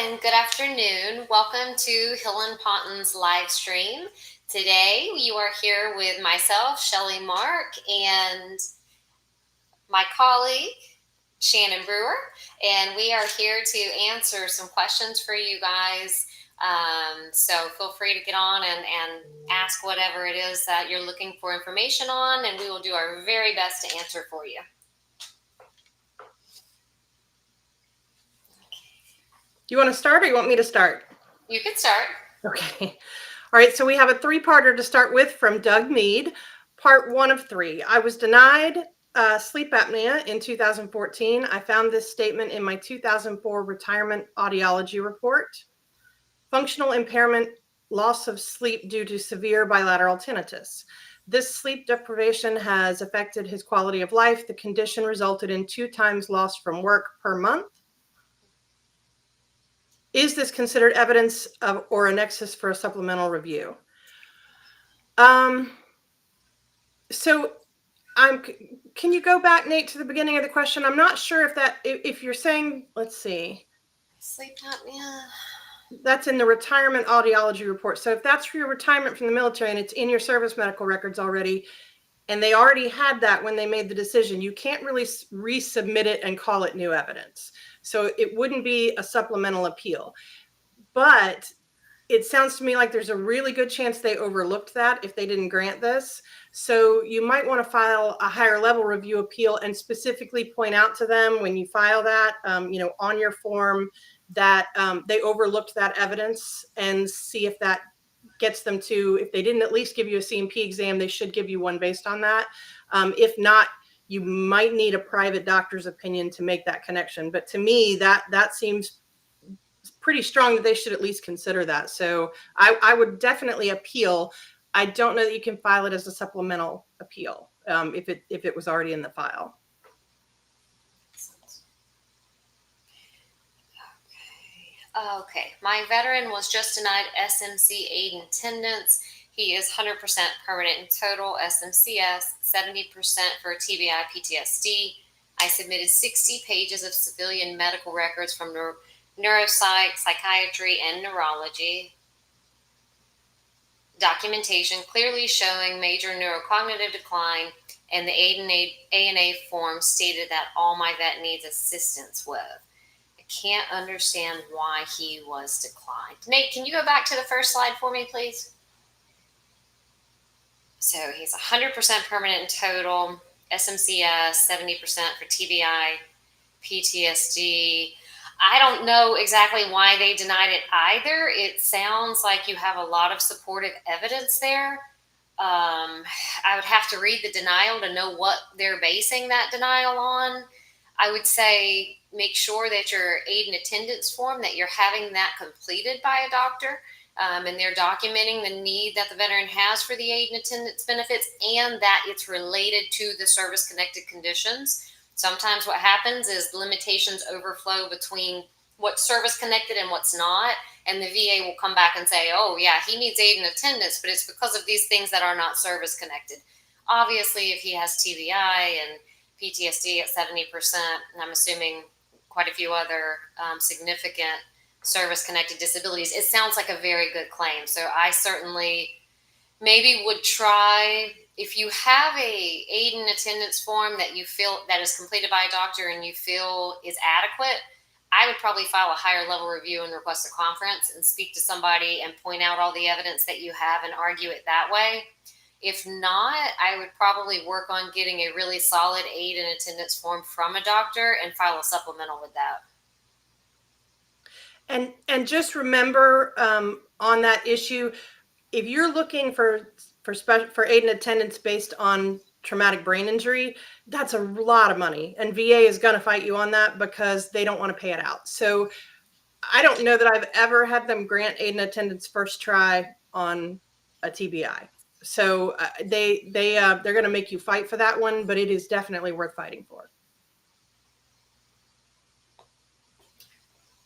and good afternoon. Welcome to Hill and Ponton's live stream. Today you are here with myself, Shelly Mark, and my colleague, Shannon Brewer, and we are here to answer some questions for you guys. So feel free to get on and ask whatever it is that you're looking for information on, and we will do our very best to answer for you. You want to start or you want me to start? You can start. Okay. All right. So we have a three-parter to start with from Doug Mead. Part 1 of 3. I was denied sleep apnea in 2014. I found this statement in my 2004 retirement audiology report. Functional impairment, loss of sleep due to severe bilateral tinnitus. This sleep deprivation has affected his quality of life. The condition resulted in 2 times loss from work per month. Is this considered evidence of or a nexus for a supplemental review? So can you go back, Nate, to the beginning of the question? I'm not sure if you're saying, let's see. Sleep apnea. That's in the retirement audiology report. So if that's for your retirement from the military and it's in your service medical records already, and they already had that when they made the decision, you can't really resubmit it and call it new evidence. So it wouldn't be a supplemental appeal. But it sounds to me like there's a really good chance they overlooked that if they didn't grant this. So you might want to file a higher level review appeal and specifically point out to them when you file that, on your form that they overlooked that evidence, and see if that gets them to, if they didn't at least give you a C&P exam, they should give you one based on that. If not, you might need a private doctor's opinion to make that connection. But to me, that seems pretty strong that they should at least consider that. So I would definitely appeal. I don't know that you can file it as a supplemental appeal if it was already in the file. Okay. My veteran was just denied SMC aid and attendance. He is 100% permanent in total, SMCS, 70% for TBI PTSD. I submitted 60 pages of civilian medical records from neuropsych, psychiatry, and neurology documentation clearly showing major neurocognitive decline, and the ANA form stated that all my vet needs assistance with. I can't understand why he was declined. Nate, can you go back to the first slide for me, please? So he's 100% permanent in total, SMCS, 70% for TBI, PTSD. I don't know exactly why they denied it either. It sounds like you have a lot of supportive evidence there. I would have to read the denial to know what they're basing that denial on. I would say make sure that your aid and attendance form, that you're having that completed by a doctor, and they're documenting the need that the veteran has for the aid and attendance benefits, and that it's related to the service-connected conditions. Sometimes what happens is limitations overflow between what's service-connected and what's not, and the VA will come back and say, oh, yeah, he needs aid and attendance, but it's because of these things that are not service-connected. Obviously, if he has TBI and PTSD at 70%, and I'm assuming quite a few other significant service-connected disabilities, it sounds like a very good claim. So I certainly maybe would try, if you have a aid and attendance form that you feel that is completed by a doctor and you feel is adequate, I would probably file a higher level review and request a conference and speak to somebody and point out all the evidence that you have and argue it that way. If not, I would probably work on getting a really solid aid and attendance form from a doctor and file a supplemental with that. And just remember on that issue, if you're looking for aid and attendance based on traumatic brain injury, that's a lot of money, and VA is going to fight you on that because they don't want to pay it out. So I don't know that I've ever had them grant aid and attendance first try on a TBI. So they're going to make you fight for that one, but it is definitely worth fighting for.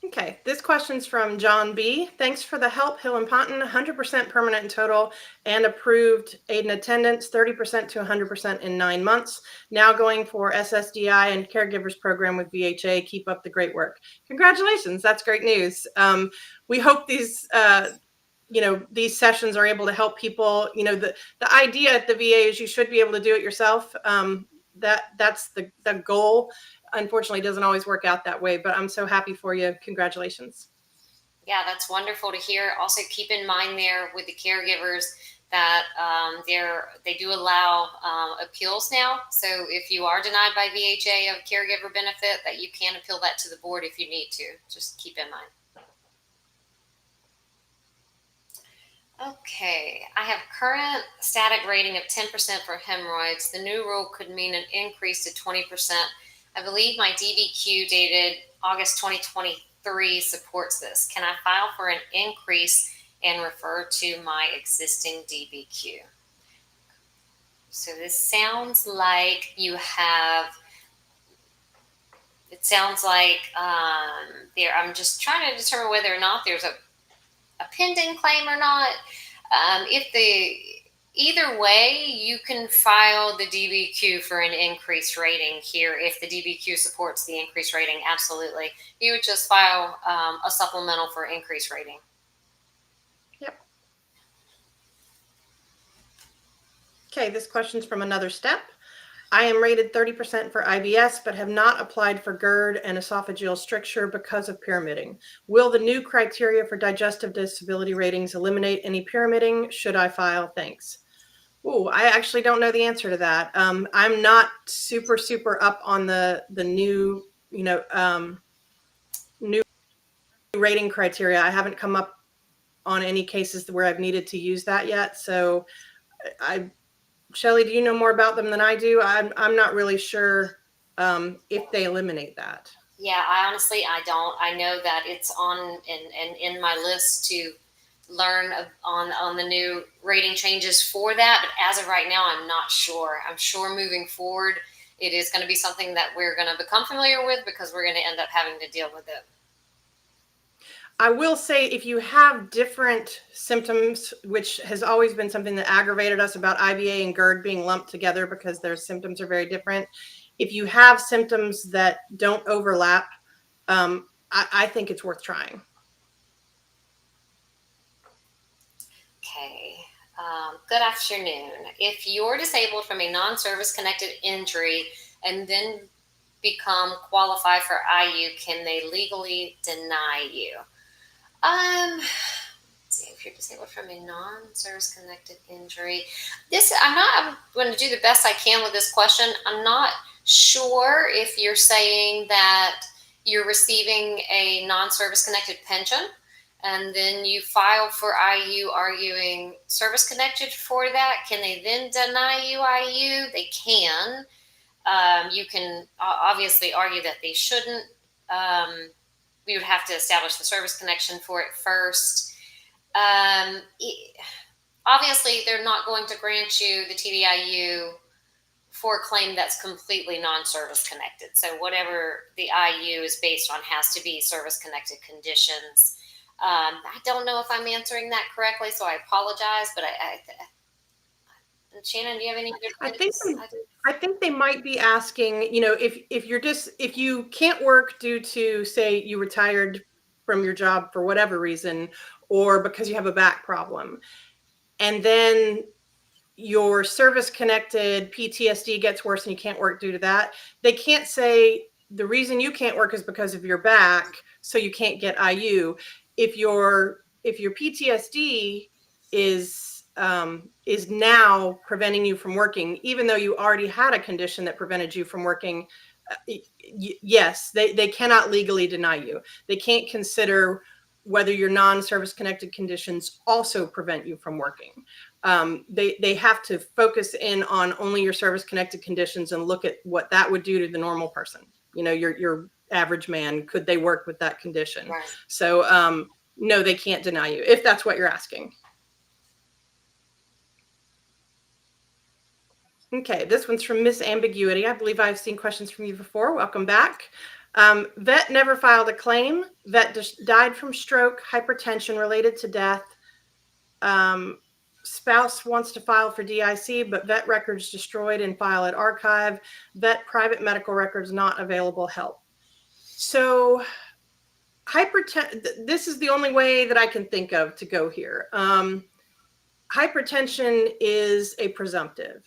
Okay, this question's from John B. Thanks for the help, Hill and Ponton. 100% permanent in total and approved aid and attendance, 30% to 100% in 9 months. Now going for SSDI and caregivers program with VHA. Keep up the great work. Congratulations, that's great news. We hope these these sessions are able to help people. The idea at the VA is you should be able to do it yourself. That's the goal. Unfortunately, it doesn't always work out that way, but I'm so happy for you. Congratulations. Yeah, that's wonderful to hear. Also, keep in mind there with the caregivers that they do allow appeals now. So if you are denied by VHA of caregiver benefit, that you can appeal that to the board if you need to. Just keep in mind. Okay, I have current static rating of 10% for hemorrhoids. The new rule could mean an increase to 20%. I believe my DBQ dated August 2023 supports this. Can I file for an increase and refer to my existing DBQ? So this sounds like I'm just trying to determine whether or not there's a pending claim or not. Either way, you can file the DBQ for an increased rating here. If the DBQ supports the increased rating, absolutely. You would just file a supplemental for increased rating. Yep. Okay, this question's from Another Step. I am rated 30% for IBS, but have not applied for GERD and esophageal stricture because of pyramiding. Will the new criteria for digestive disability ratings eliminate any pyramiding? Should I file? Thanks. Oh, I actually don't know the answer to that. I'm not super up on the new, new rating criteria. I haven't come up on any cases where I've needed to use that yet. So Shelly, do you know more about them than I do? I'm not really sure if they eliminate that. Yeah, I don't. I know that it's on and in my list to learn on the new rating changes for that. But as of right now, I'm not sure. I'm sure moving forward, it is going to be something that we're going to become familiar with because we're going to end up having to deal with it. I will say if you have different symptoms, which has always been something that aggravated us about IBA and GERD being lumped together because their symptoms are very different. If you have symptoms that don't overlap, I think it's worth trying. Okay. Good afternoon. If you're disabled from a non-service connected injury and then become qualified for IU, can they legally deny you? Let's see, if you're disabled from a non-service connected injury, I'm going to do the best I can with this question. I'm not sure if you're saying that you're receiving a non-service connected pension and then you file for IU arguing service connected for that. Can they then deny you IU? They can. You can obviously argue that they shouldn't. We would have to establish the service connection for it first. Obviously, they're not going to grant you the TDIU for a claim that's completely non-service connected. So whatever the IU is based on has to be service-connected conditions. I don't know if I'm answering that correctly, so I apologize. But Shannon, do you have any other? I think they might be asking, if you can't work due to, say, you retired from your job for whatever reason, or because you have a back problem, and then your service-connected PTSD gets worse and you can't work due to that, they can't say the reason you can't work is because of your back, so you can't get IU. If your PTSD is now preventing you from working, even though you already had a condition that prevented you from working, yes, they cannot legally deny you. They can't consider whether your non-service connected conditions also prevent you from working. They have to focus in on only your service connected conditions and look at what that would do to the normal person. Your average man, could they work with that condition? Right. So no, they can't deny you, if that's what you're asking. Okay, this one's from Miss Ambiguity. I believe I've seen questions from you before. Welcome back. Vet never filed a claim. Vet died from stroke, hypertension related to death. Spouse wants to file for DIC, but vet records destroyed and file at archive. Vet private medical records not available help. So this is the only way that I can think of to go here. Hypertension is a presumptive,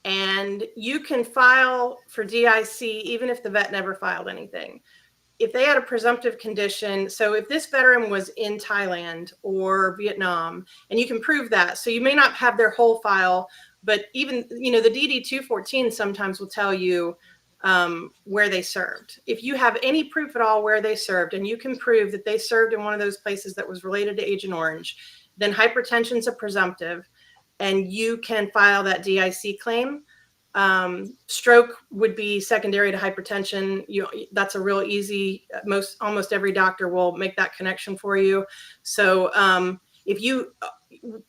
and you can file for DIC even if the vet never filed anything. If they had a presumptive condition, so if this veteran was in Thailand or Vietnam, and you can prove that, so you may not have their whole file, but even, the DD-214 sometimes will tell you where they served. If you have any proof at all where they served, and you can prove that they served in one of those places that was related to Agent Orange, then hypertension's a presumptive, and you can file that DIC claim. Stroke would be secondary to hypertension. That's a real easy, almost every doctor will make that connection for you. So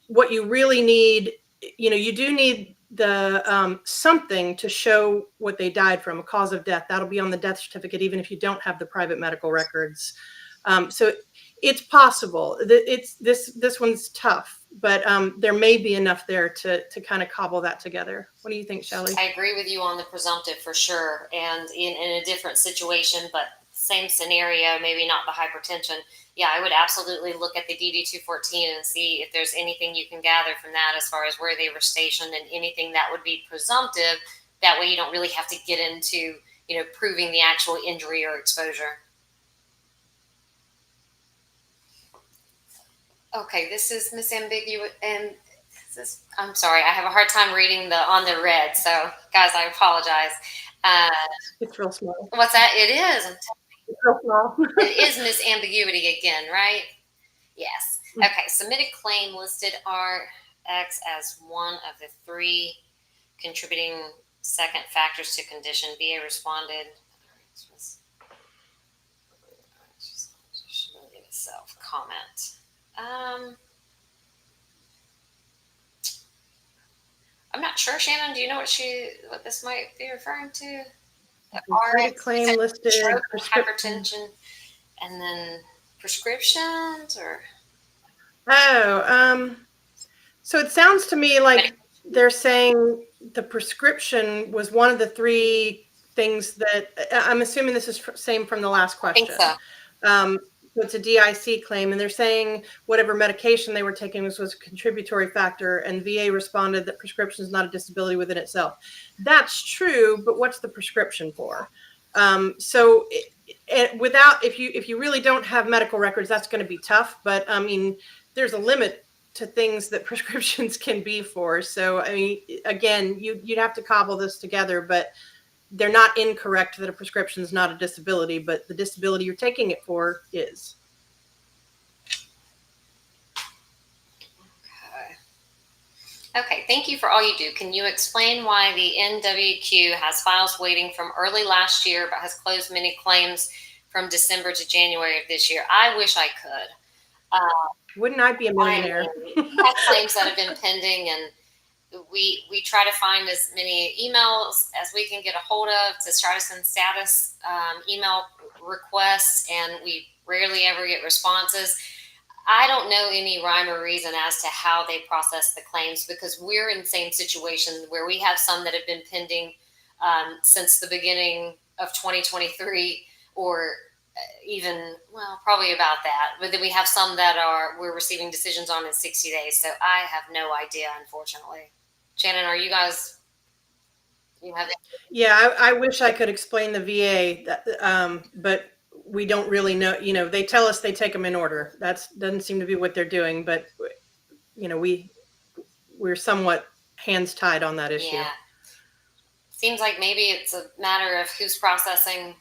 what you really need, you do need the something to show what they died from, a cause of death. That'll be on the death certificate, even if you don't have the private medical records. So it's possible. This one's tough, but there may be enough there to kind of cobble that together. What do you think, Shelly? I agree with you on the presumptive for sure, and in a different situation, but same scenario, maybe not the hypertension. Yeah, I would absolutely look at the DD-214 and see if there's anything you can gather from that as far as where they were stationed and anything that would be presumptive. That way you don't really have to get into, proving the actual injury or exposure. Okay, this is misambiguous, and I'm sorry, I have a hard time reading on the red, so guys, I apologize. It's real small. What's that? It is. It's real small. It is misambiguity again, right? Yes. Okay, submitted claim listed RX as one of the 3 contributing second factors to condition. VA responded. Itself comment. I'm not sure, Shannon. Do you know what this might be referring to? RX claim listed, stroke, hypertension, and then prescriptions, or so it sounds to me like they're saying the prescription was one of the 3 things that I'm assuming this is same from the last question. I think so. It's a DIC claim, and they're saying whatever medication they were taking was a contributory factor, and VA responded that prescription is not a disability within itself. That's true, but what's the prescription for? So if you really don't have medical records, that's going to be tough. But I mean, there's a limit to things that prescriptions can be for. So I mean, again, you'd have to cobble this together, but they're not incorrect that a prescription is not a disability, but the disability you're taking it for is. Okay, thank you for all you do. Can you explain why the NWQ has files waiting from early last year, but has closed many claims from December to January of this year? I wish I could. Wouldn't I be a millionaire? We have claims that have been pending, and we try to find as many emails as we can get a hold of to try to send status email requests, and we rarely ever get responses. I don't know any rhyme or reason as to how they process the claims, because we're in the same situation where we have some that have been pending since the beginning of 2023, or even, well, probably about that. But then we have some that we're receiving decisions on in 60 days. So I have no idea, unfortunately. Shannon, are you guys? You have? Yeah, I wish I could explain the VA, but we don't really know. They tell us they take them in order. That doesn't seem to be what they're doing. But we're somewhat hands tied on that issue. Yeah. Seems like maybe it's a matter of who's processing.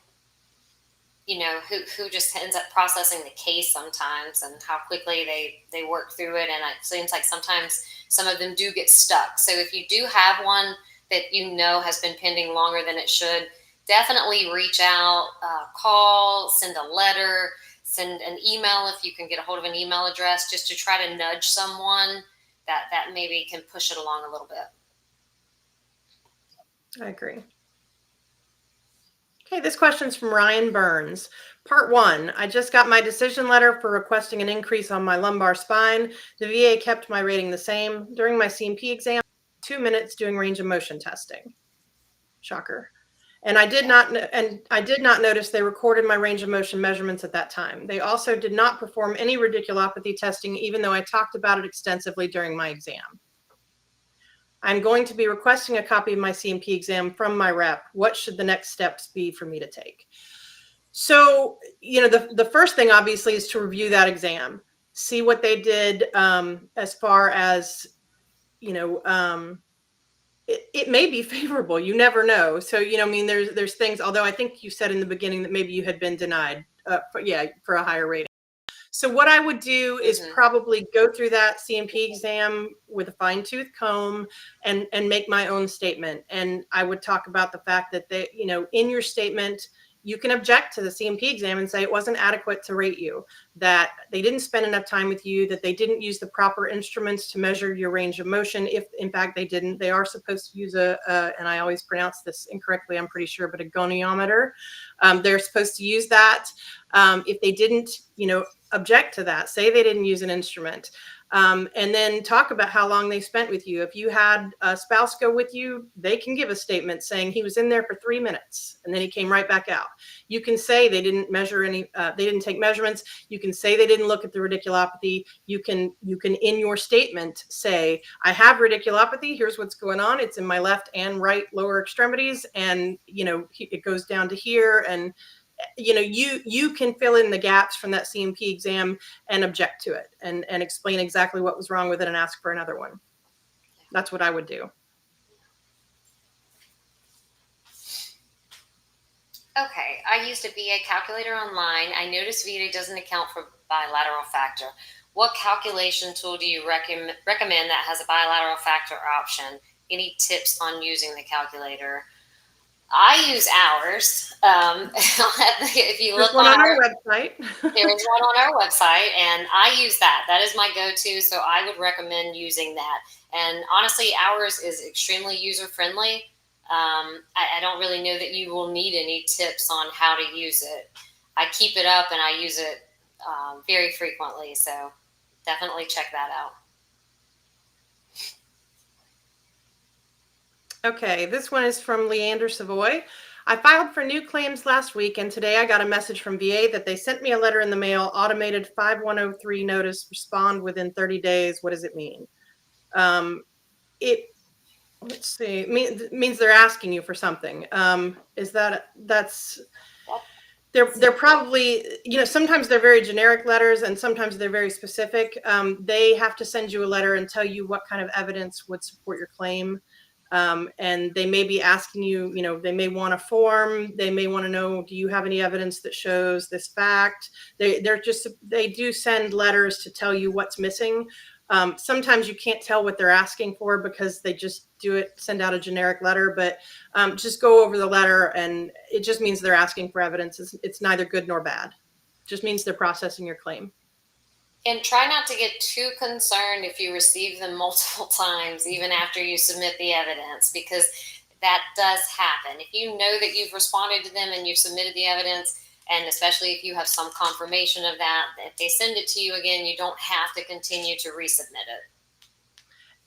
Who just ends up processing the case sometimes, and how quickly they work through it. And it seems like sometimes some of them do get stuck. So if you do have one that has been pending longer than it should, definitely reach out, call, send a letter, send an email if you can get a hold of an email address, just to try to nudge someone that maybe can push it along a little bit. I agree. Okay, this question's from Ryan Burns. Part 1, I just got my decision letter for requesting an increase on my lumbar spine. The VA kept my rating the same. During my CMP exam, 2 minutes doing range of motion testing. Shocker. And I did not notice they recorded my range of motion measurements at that time. They also did not perform any radiculopathy testing, even though I talked about it extensively during my exam. I'm going to be requesting a copy of my CMP exam from my rep. What should the next steps be for me to take? So, the first thing obviously is to review that exam, see what they did as far as, it may be favorable. You never know. So, there's things, although I think you said in the beginning that maybe you had been denied for a higher rating. So what I would do is probably go through that CMP exam with a fine tooth comb and make my own statement. And I would talk about the fact that in your statement, you can object to the CMP exam and say it wasn't adequate to rate you, that they didn't spend enough time with you, that they didn't use the proper instruments to measure your range of motion. If in fact they didn't, they are supposed to use and I always pronounce this incorrectly, I'm pretty sure, but a goniometer. They're supposed to use that. If they didn't, object to that, say they didn't use an instrument, and then talk about how long they spent with you. If you had a spouse go with you, they can give a statement saying he was in there for 3 minutes and then he came right back out. You can say they didn't measure they didn't take measurements. You can say they didn't look at the radiculopathy. You can in your statement say, I have radiculopathy, here's what's going on, it's in my left and right lower extremities, and it goes down to here, and you can fill in the gaps from that CMP exam and object to it and explain exactly what was wrong with it and ask for another one. That's what I would do. Okay, I used a VA calculator online. I noticed VA doesn't account for bilateral factor. What calculation tool do you recommend that has a bilateral factor option? Any tips on using the calculator? I use ours. If you look on our website, there is one on our website, and I use that. That is my go-to, so I would recommend using that. And honestly, ours is extremely user-friendly. I don't really know that you will need any tips on how to use it. I keep it up, and I use it very frequently, so definitely check that out. Okay, this one is from Leander Savoy. I filed for new claims last week, and today I got a message from VA that they sent me a letter in the mail, automated 5103 notice, respond within 30 days. What does it mean? Let's see, it means they're asking you for something. They're probably, sometimes they're very generic letters and sometimes they're very specific. They have to send you a letter and tell you what kind of evidence would support your claim. And they may be asking you, they may want a form. They may want to know, do you have any evidence that shows this fact? They do send letters to tell you what's missing. Sometimes you can't tell what they're asking for because they just send out a generic letter, but just go over the letter, and it just means they're asking for evidence. It's neither good nor bad. It just means they're processing your claim. And try not to get too concerned if you receive them multiple times, even after you submit the evidence, because that does happen. If you know that you've responded to them and you've submitted the evidence, and especially if you have some confirmation of that, if they send it to you again, you don't have to continue to resubmit it.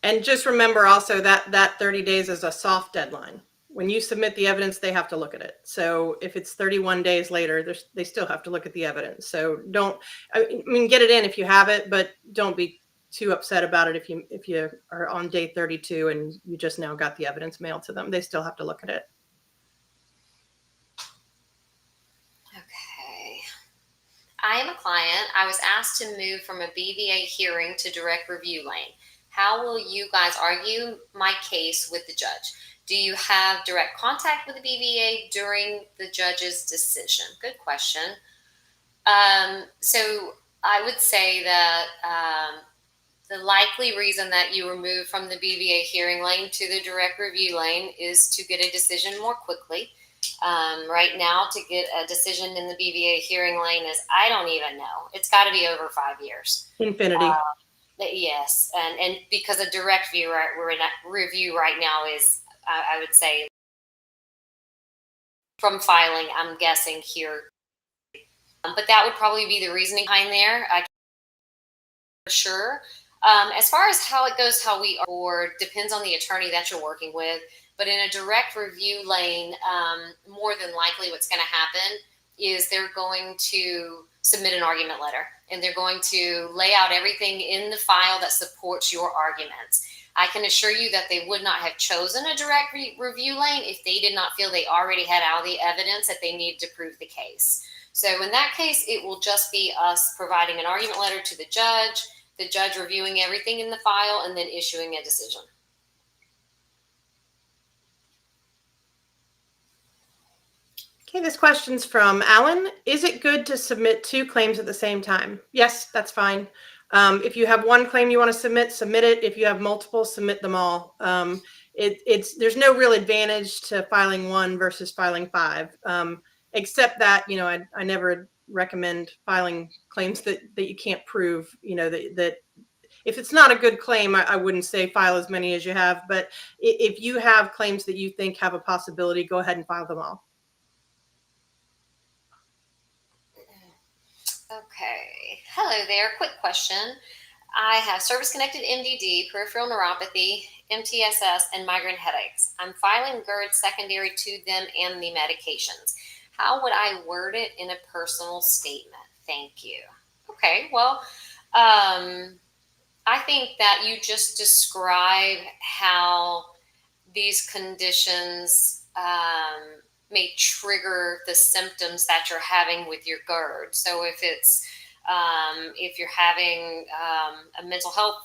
And just remember also that 30 days is a soft deadline. When you submit the evidence, they have to look at it. So if it's 31 days later, they still have to look at the evidence. So get it in if you have it, but don't be too upset about it if you are on day 32 and you just now got the evidence mailed to them. They still have to look at it. Okay. I am a client. I was asked to move from a BVA hearing to direct review lane. How will you guys argue my case with the judge? Do you have direct contact with the BVA during the judge's decision? Good question. So I would say that the likely reason that you were moved from the BVA hearing lane to the direct review lane is to get a decision more quickly. Right now, to get a decision in the BVA hearing lane is, I don't even know. It's got to be over 5 years. Infinity. Yes, and because a direct review right now is, I would say, from filing, I'm guessing here. But that would probably be the reasoning behind there. I can't for sure. As far as how it goes, how we are, depends on the attorney that you're working with. But in a direct review lane, more than likely what's going to happen is they're going to submit an argument letter, and they're going to lay out everything in the file that supports your arguments. I can assure you that they would not have chosen a direct review lane if they did not feel they already had all the evidence that they needed to prove the case. So in that case, it will just be us providing an argument letter to the judge reviewing everything in the file, and then issuing a decision. Okay, this question's from Alan. Is it good to submit 2 claims at the same time? Yes, that's fine. If you have one claim you want to submit it. If you have multiple, submit them all. There's no real advantage to filing 1 versus filing 5, except that, I never recommend filing claims that you can't prove, that if it's not a good claim, I wouldn't say file as many as you have. But if you have claims that you think have a possibility, go ahead and file them all. Okay. Hello there. Quick question. I have service-connected MDD, peripheral neuropathy, MTSS, and migraine headaches. I'm filing GERD secondary to them and the medications. How would I word it in a personal statement? Thank you. Okay. Well, I think that you just describe how these conditions may trigger the symptoms that you're having with your GERD. So if you're having a mental health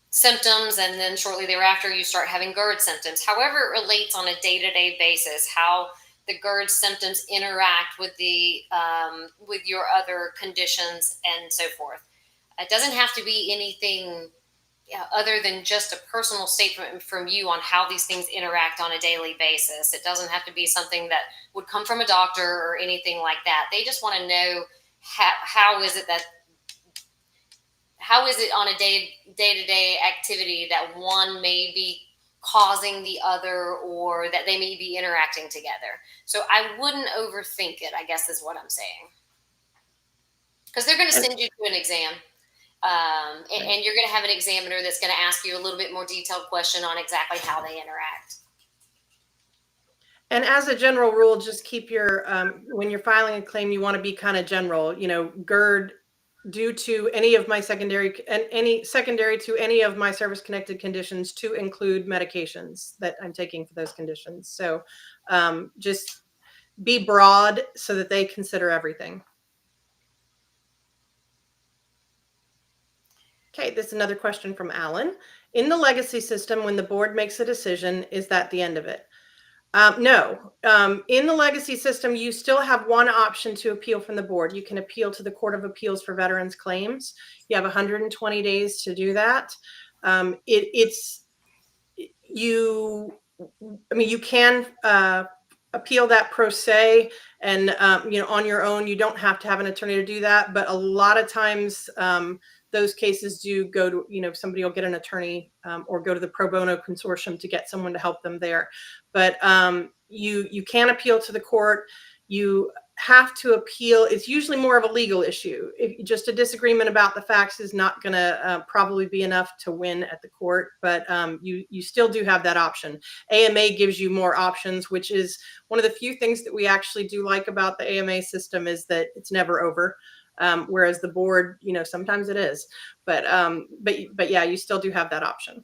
symptoms, and then shortly thereafter you start having GERD symptoms, however it relates on a day-to-day basis, how the GERD symptoms interact with with your other conditions and so forth. It doesn't have to be anything other than just a personal statement from you on how these things interact on a daily basis. It doesn't have to be something that would come from a doctor or anything like that. They just want to know how is it on a day-to-day activity that one may be causing the other, or that they may be interacting together. So I wouldn't overthink it, I guess is what I'm saying. Because they're going to send you to an exam. And you're going to have an examiner that's going to ask you a little bit more detailed question on exactly how they interact. And as a general rule, just keep your, when you're filing a claim, you want to be kind of general, GERD due to any of my secondary to any of my service connected conditions, to include medications that I'm taking for those conditions. So just be broad so that they consider everything. Okay, this is another question from Alan. In the legacy system, when the board makes a decision, is that the end of it? No. In the legacy system, you still have one option to appeal from the board. You can appeal to the Court of Appeals for Veterans Claims. You have 120 days to do that. You can appeal that pro se, and on your own. You don't have to have an attorney to do that, but a lot of times those cases do go to, somebody will get an attorney or go to the pro bono consortium to get someone to help them there. But you can appeal to the court. You have to appeal. It's usually more of a legal issue. Just a disagreement about the facts is not going to probably be enough to win at the court, but you still do have that option. AMA gives you more options, which is one of the few things that we actually do like about the AMA system, is that it's never over. Whereas the board, sometimes it is, but yeah, you still do have that option.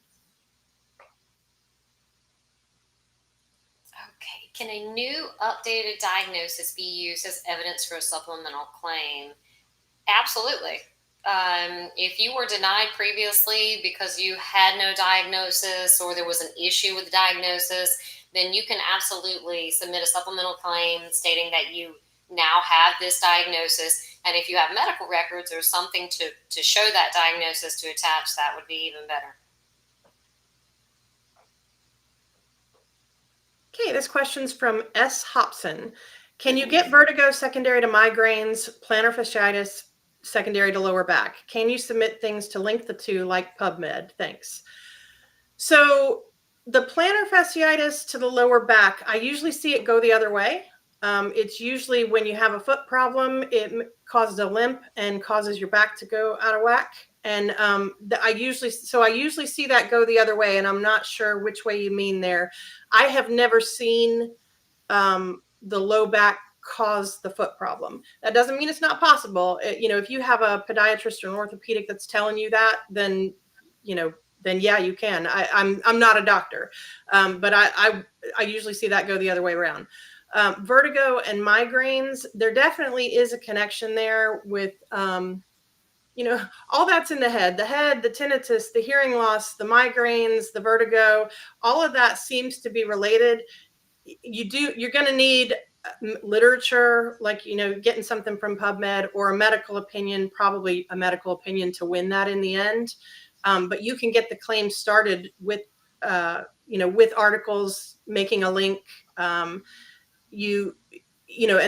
Okay. Can a new updated diagnosis be used as evidence for a supplemental claim? Absolutely. If you were denied previously because you had no diagnosis, or there was an issue with the diagnosis, then you can absolutely submit a supplemental claim stating that you now have this diagnosis. And if you have medical records or something to show that diagnosis to attach, that would be even better. Okay, this question's from S. Hobson. Can you get vertigo secondary to migraines, plantar fasciitis secondary to lower back? Can you submit things to link the two, like PubMed? Thanks. So The plantar fasciitis to the lower back, I usually see it go the other way. It's usually when you have a foot problem, it causes a limp and causes your back to go out of whack. And I usually see that go the other way, and I'm not sure which way you mean there. I have never seen the low back cause the foot problem. That doesn't mean it's not possible. If you have a podiatrist or an orthopedic that's telling you that, then yeah, you can. I'm not a doctor, but I usually see that go the other way around. Vertigo and migraines, there definitely is a connection there with all that's in the head, the tinnitus, the hearing loss, the migraines, the vertigo, all of that seems to be related. You're going to need literature, like getting something from PubMed or a medical opinion, probably a medical opinion to win that in the end. But you can get the claim started with with articles making a link. And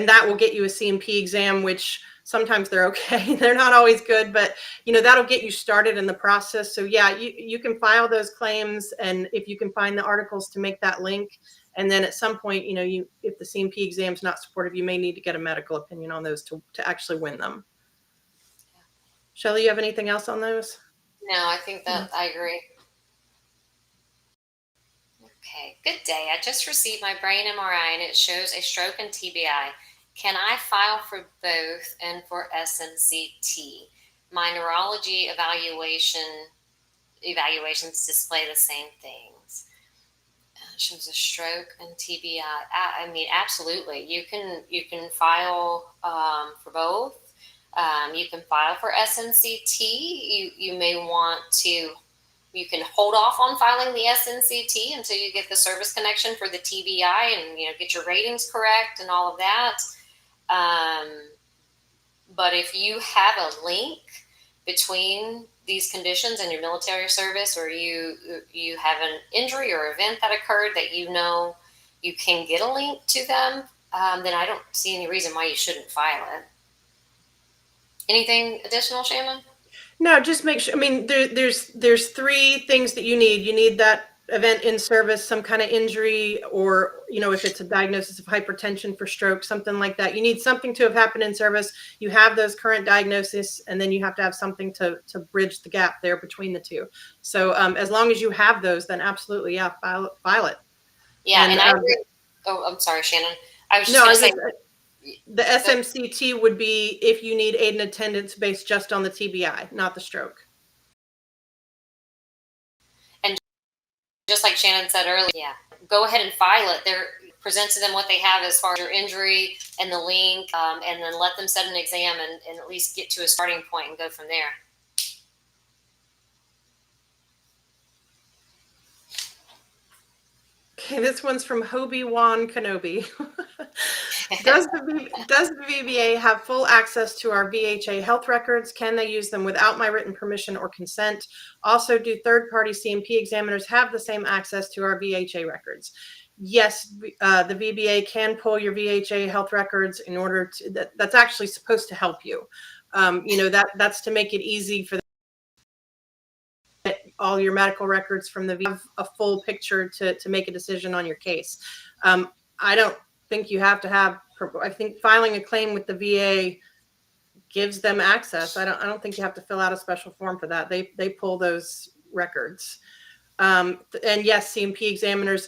that will get you a CMP exam, which sometimes they're okay. They're not always good, but that'll get you started in the process. So yeah, you can file those claims, and if you can find the articles to make that link, and then at some point, if the CMP exam is not supportive, you may need to get a medical opinion on those to actually win them. Shelly, you have anything else on those? No, I think that I agree. Okay, good day. I just received my brain MRI and it shows a stroke and TBI. Can I file for both and for SMCT? My neurology evaluations display the same things. Shows a stroke and TBI. I mean, absolutely. You can file for both. You can file for SMCT. You may want to. You can hold off on filing the SNCT until you get the service connection for the TBI and get your ratings correct and all of that. But if you have a link between these conditions and your military service, or you have an injury or event that occurred that you can get a link to them, then I don't see any reason why you shouldn't file it. Anything additional, Shannon? No, just make sure. I mean, there's three things that you need. You need that event in service, some kind of injury, or if it's a diagnosis of hypertension for stroke, something like that. You need something to have happened in service. You have those current diagnoses, and then you have to have something to bridge the gap there between the two. So as long as you have those, then absolutely, yeah, file it. Yeah, and I agree. Oh, I'm sorry, Shannon. I was just going to say. The SMCT would be if you need aid and attendance based just on the TBI, not the stroke. And just like Shannon said earlier, yeah, go ahead and file it. Present to them what they have as far as your injury and the link, and then let them set an exam and at least get to a starting point and go from there. Okay, this one's from Obi-Wan Kenobi. Does the VBA have full access to our VHA health records? Can they use them without my written permission or consent? Also, do third-party CMP examiners have the same access to our VHA records? Yes, the VBA can pull your VHA health records in order to, that's actually supposed to help you. That's to make it easy for all your medical records from the have a full picture to make a decision on your case. I don't think you have to have. I think filing a claim with the VA gives them access. I don't think you have to fill out a special form for that. They pull those records. And yes, CMP examiners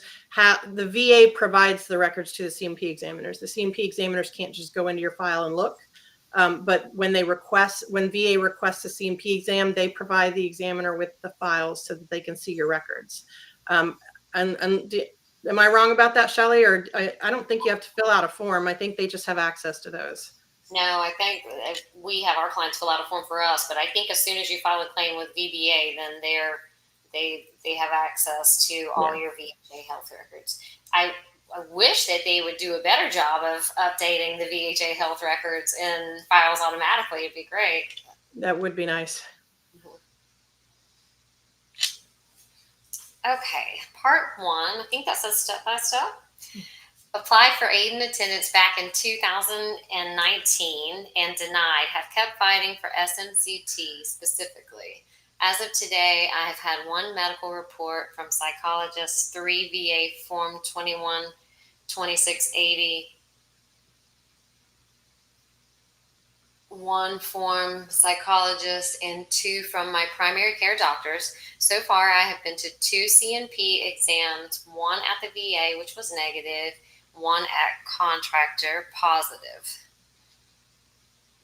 the VA provides the records to the CMP examiners. The CMP examiners can't just go into your file and look. But when VA requests a CMP exam, they provide the examiner with the files so that they can see your records. Am I wrong about that, Shelly? Or I don't think you have to fill out a form. I think they just have access to those. No, I think we have our clients fill out a form for us, but I think as soon as you file a claim with VBA, then they have access to all your VHA health records. I wish that they would do a better job of updating the VHA health records in files automatically. It'd be great. That would be nice. Okay, part 1. I think that says step by step. Applied for aid and attendance back in 2019 and denied. Have kept fighting for SMCT specifically. As of today, I have had 1 medical report from psychologist, 3 VA Form 21, 2680, 1 form psychologist, and 2 from my primary care doctors. So far, I have been to 2 C&P exams, 1 at the VA, which was negative, 1 at contractor, positive.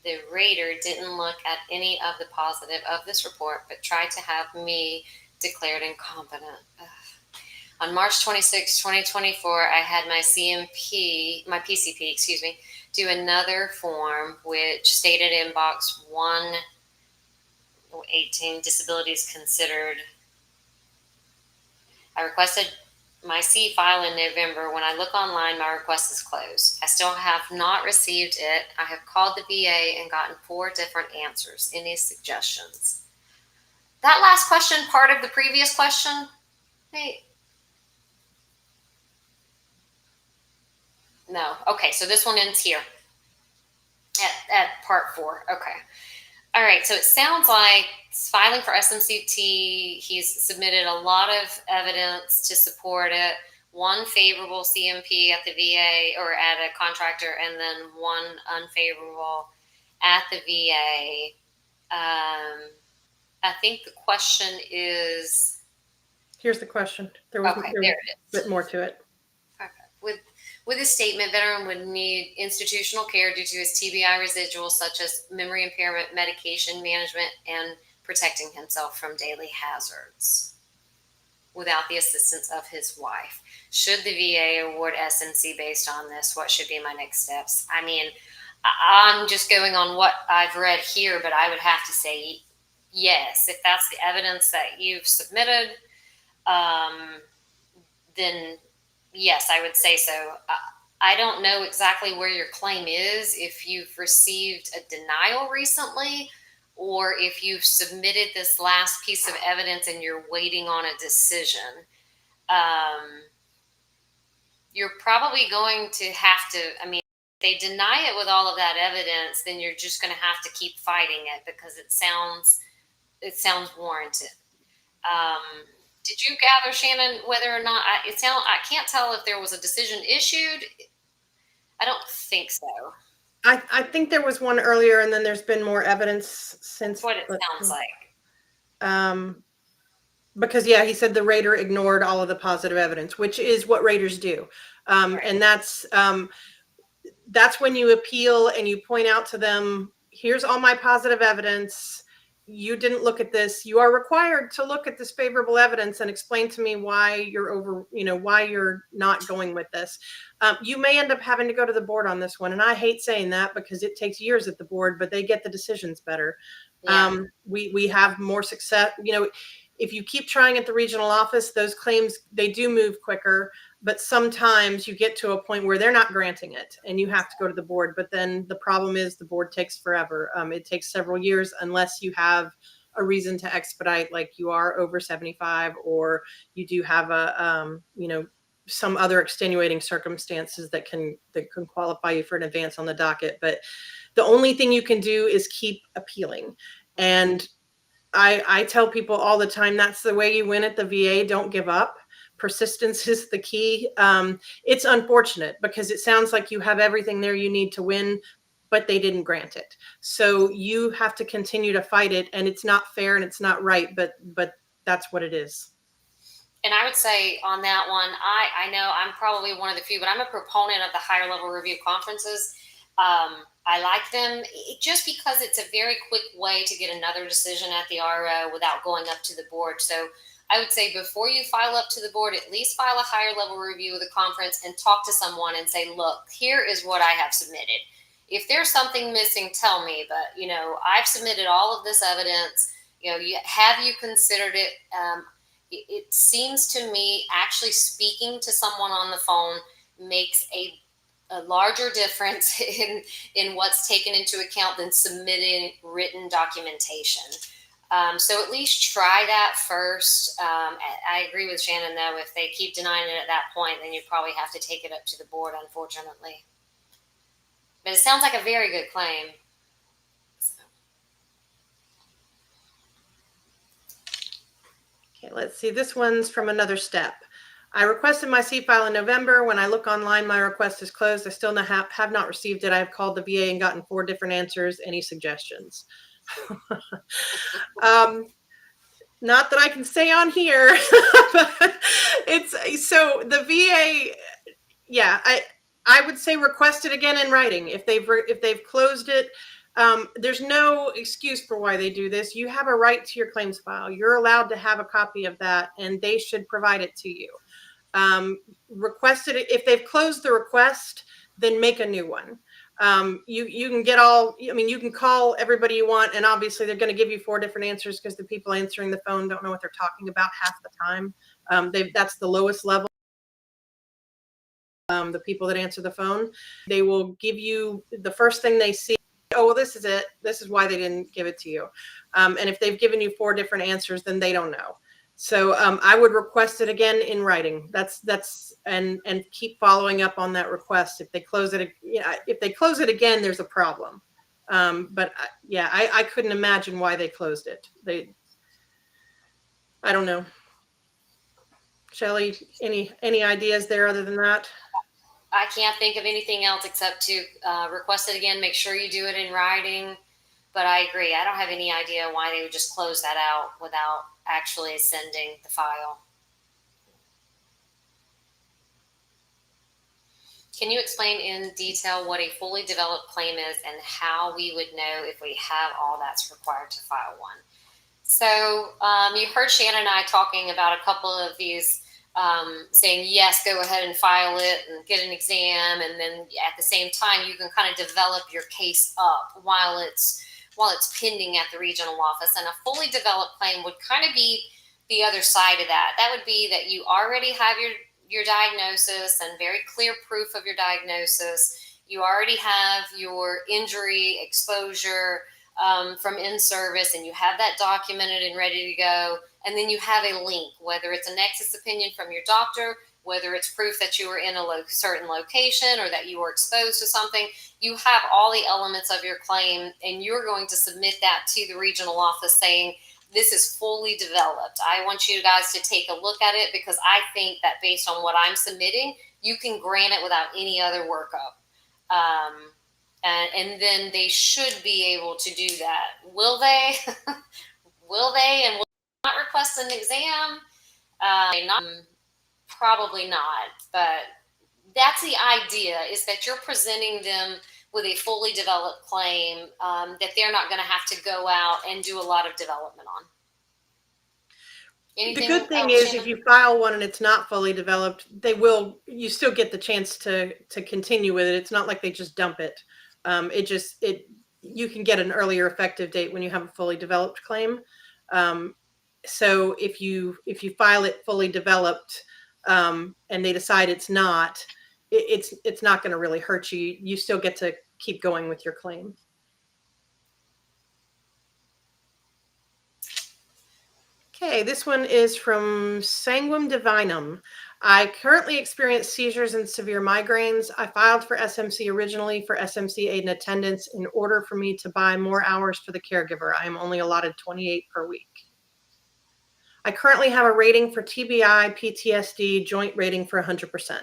The rater didn't look at any of the positive of this report, but tried to have me declared incompetent. Ugh. On March 26, 2024, I had my PCP, do another form which stated in box 118, disabilities considered. I requested my C file in November. When I look online, my request is closed. I still have not received it. I have called the VA and gotten 4 different answers. Any suggestions? That last question, part of the previous question? Hey. No. Okay, so this one ends here at part 4. Okay. All right, so it sounds like filing for SMCT, he's submitted a lot of evidence to support it, 1 favorable CMP at the VA or at a contractor, and then 1 unfavorable at the VA. I think the question is... Here's the question. There was there it is. A bit more to it. Okay. With his statement, veteran would need institutional care due to his TBI residuals, such as memory impairment, medication management, and protecting himself from daily hazards without the assistance of his wife. Should the VA award SMC based on this? What should be my next steps? I mean, I'm just going on what I've read here, but I would have to say yes. If that's the evidence that you've submitted, then yes, I would say so. I don't know exactly where your claim is, if you've received a denial recently, or if you've submitted this last piece of evidence and you're waiting on a decision. You're probably going to have to, I mean, if they deny it with all of that evidence, then you're just going to have to keep fighting it because it sounds warranted. Did you gather, Shannon, whether or not I can't tell if there was a decision issued? I don't think so. I think there was one earlier, and then there's been more evidence since. That's what it sounds like. Because yeah, he said the rater ignored all of the positive evidence, which is what raters do, right. And that's when you appeal and you point out to them, here's all my positive evidence. You didn't look at this. You are required to look at this favorable evidence and explain to me why why you're not going with this. You may end up having to go to the board on this one. And I hate saying that because it takes years at the board, but they get the decisions better. Yeah. We have more success. If you keep trying at the regional office, those claims, they do move quicker, but sometimes you get to a point where they're not granting it and you have to go to the board. But then the problem is the board takes forever. It takes several years unless you have a reason to expedite, like you are over 75 or you do have a, some other extenuating circumstances that can qualify you for an advance on the docket. But the only thing you can do is keep appealing. And I tell people all the time, that's the way you win at the VA. Don't give up. Persistence is the key. It's unfortunate because it sounds like you have everything there you need to win, but they didn't grant it. So you have to continue to fight it, and it's not fair and it's not right, but that's what it is. And I would say on that one, I know I'm probably one of the few, but I'm a proponent of the higher level review conferences. I like them just because it's a very quick way to get another decision at the RO without going up to the board. So I would say before you file up to the board, at least file a higher level review of the conference and talk to someone and say, look, here is what I have submitted. If there's something missing, tell me. But, I've submitted all of this evidence. Have you considered it? It seems to me actually speaking to someone on the phone makes a larger difference in what's taken into account than submitting written documentation. So at least try that first. I agree with Shannon, though. If they keep denying it at that point, then you probably have to take it up to the board, unfortunately. But it sounds like a very good claim. let's see. This one's from another step. I requested my C-file in November. When I look online, my request is closed. I still have not received it. I've called the VA and gotten 4 different answers. Any suggestions? Not that I can say on here, but it's so the VA. Yeah, I would say request it again in writing if they've closed it. There's no excuse for why they do this. You have a right to your claims file. You're allowed to have a copy of that, and they should provide it to you. Request it. If they've closed the request, then make a new one. You can get all, I mean, you can call everybody you want, and obviously they're going to give you 4 different answers because the people answering the phone don't know what they're talking about half the time. That's the lowest level. The people that answer the phone, they will give you the first thing they see. Oh, well, this is it. This is why they didn't give it to you. And if they've given you 4 different answers, then they don't know. So I would request it again in writing. And keep following up on that request. If they close it, if they close it again, there's a problem. But yeah, I couldn't imagine why they closed it. I don't know. Shelly, any ideas there other than that? I can't think of anything else except to request it again. Make sure you do it in writing. But I agree. I don't have any idea why they would just close that out without actually sending the file. Can you explain in detail what a fully developed claim is and how we would know if we have all that's required to file one? So you heard Shannon and I talking about a couple of these saying, yes, go ahead and file it and get an exam. And then at the same time, you can kind of develop your case up while it's pending at the regional office. And a fully developed claim would kind of be the other side of that. That would be that you already have your diagnosis and very clear proof of your diagnosis. You already have your injury exposure from in-service, and you have that documented and ready to go. And then you have a link, whether it's a nexus opinion from your doctor, whether it's proof that you were in a certain location or that you were exposed to something. You have all the elements of your claim, and you're going to submit that to the regional office saying, this is fully developed. I want you guys to take a look at it because I think that based on what I'm submitting, you can grant it without any other workup. And then they should be able to do that. Will they? Will they? And will they not request an exam? Probably not. But that's the idea, is that you're presenting them with a fully developed claim that they're not going to have to go out and do a lot of development on. The good thing is, Shannon? If you file one and it's not fully developed, you still get the chance to continue with it. It's not like they just dump it. You can get an earlier effective date when you have a fully developed claim. So if you file it fully developed and they decide it's not going to really hurt you. You still get to keep going with your claim. Okay, this one is from Sanguum Divinum. I currently experience seizures and severe migraines. I filed for SMC originally for SMC aid and attendance in order for me to buy more hours for the caregiver. I am only allotted 28 per week. I currently have a rating for TBI, PTSD, joint rating for 100%.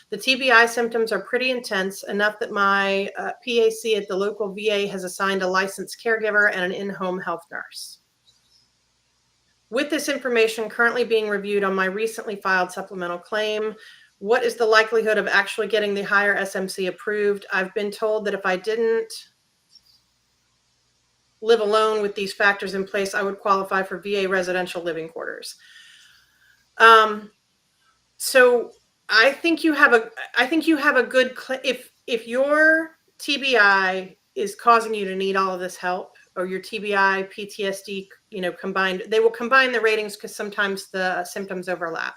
The TBI symptoms are pretty intense, enough that my PAC at the local VA has assigned a licensed caregiver and an in-home health nurse. With this information currently being reviewed on my recently filed supplemental claim, what is the likelihood of actually getting the higher SMC approved? I've been told that if I didn't live alone with these factors in place, I would qualify for VA residential living quarters. So I think you have a good, if your TBI is causing you to need all of this help, or your TBI, PTSD, combined, they will combine the ratings because sometimes the symptoms overlap.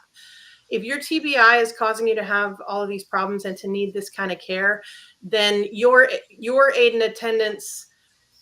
If your TBI is causing you to have all of these problems and to need this kind of care, then your aid and attendance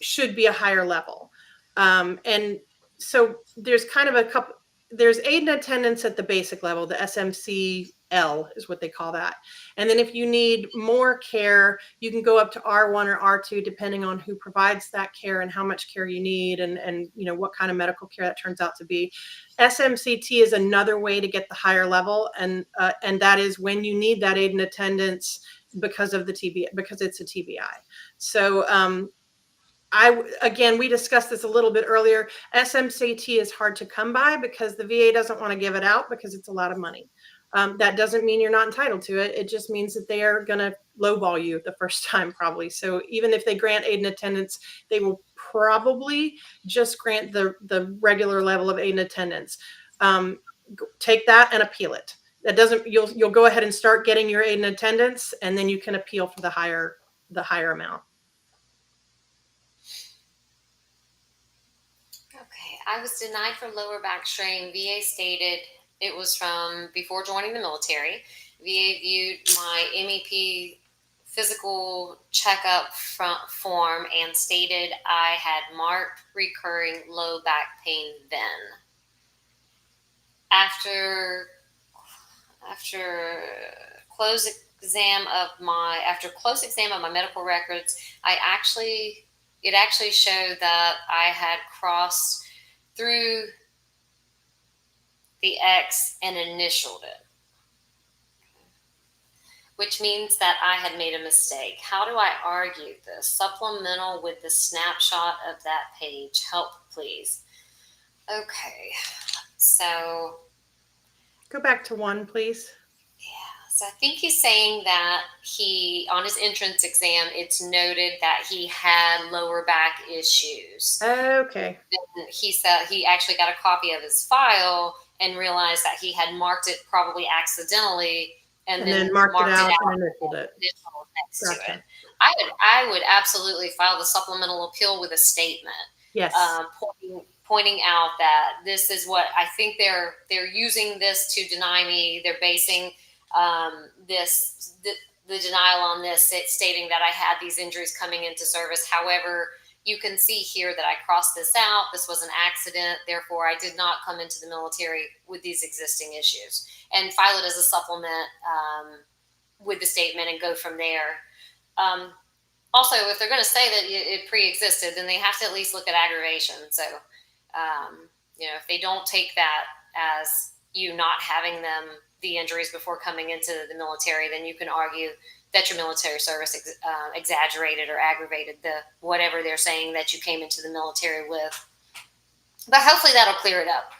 should be a higher level. And so there's kind of there's aid and attendance at the basic level, the SMC L is what they call that. And then if you need more care, you can go up to R1 or R2, depending on who provides that care and how much care you need, and you know what kind of medical care that turns out to be. SMCT is another way to get the higher level, and that is when you need that aid and attendance because of the TBI, because it's a TBI. So again, we discussed this a little bit earlier. SMCT is hard to come by because the VA doesn't want to give it out because it's a lot of money. That doesn't mean you're not entitled to it. It just means that they are going to lowball you the first time, probably. So even if they grant aid and attendance, they will probably just grant the regular level of aid and attendance. Take that and appeal it. That doesn't, you'll go ahead and start getting your aid and attendance, and then you can appeal for the higher amount. Okay, I was denied for lower back strain. VA stated it was from before joining the military. VA viewed my MEP physical checkup form and stated I had marked recurring low back pain then. After close exam of my medical records, it actually showed that I had crossed through the X and initialed it, which means that I had made a mistake. How do I argue this? Supplemental with the snapshot of that page. Help, please. Okay, so go back to 1, please. So I think he's saying that on his entrance exam, it's noted that he had lower back issues. Okay. And he said he actually got a copy of his file and realized that he had marked it probably accidentally and then marked it out and initialed it. Next to it. I would absolutely file the supplemental appeal with a statement. Yes. Pointing out that this is what I think they're using this to deny me. They're basing the denial on this, stating that I had these injuries coming into service. However, you can see here that I crossed this out. This was an accident. Therefore, I did not come into the military with these existing issues, and file it as a supplement with the statement and go from there. Also, if they're going to say that it pre-existed, then they have to at least look at aggravation. So, if they don't take that as you not having the injuries before coming into the military, then you can argue that your military service exaggerated or aggravated whatever they're saying that you came into the military with. But hopefully that'll clear it up.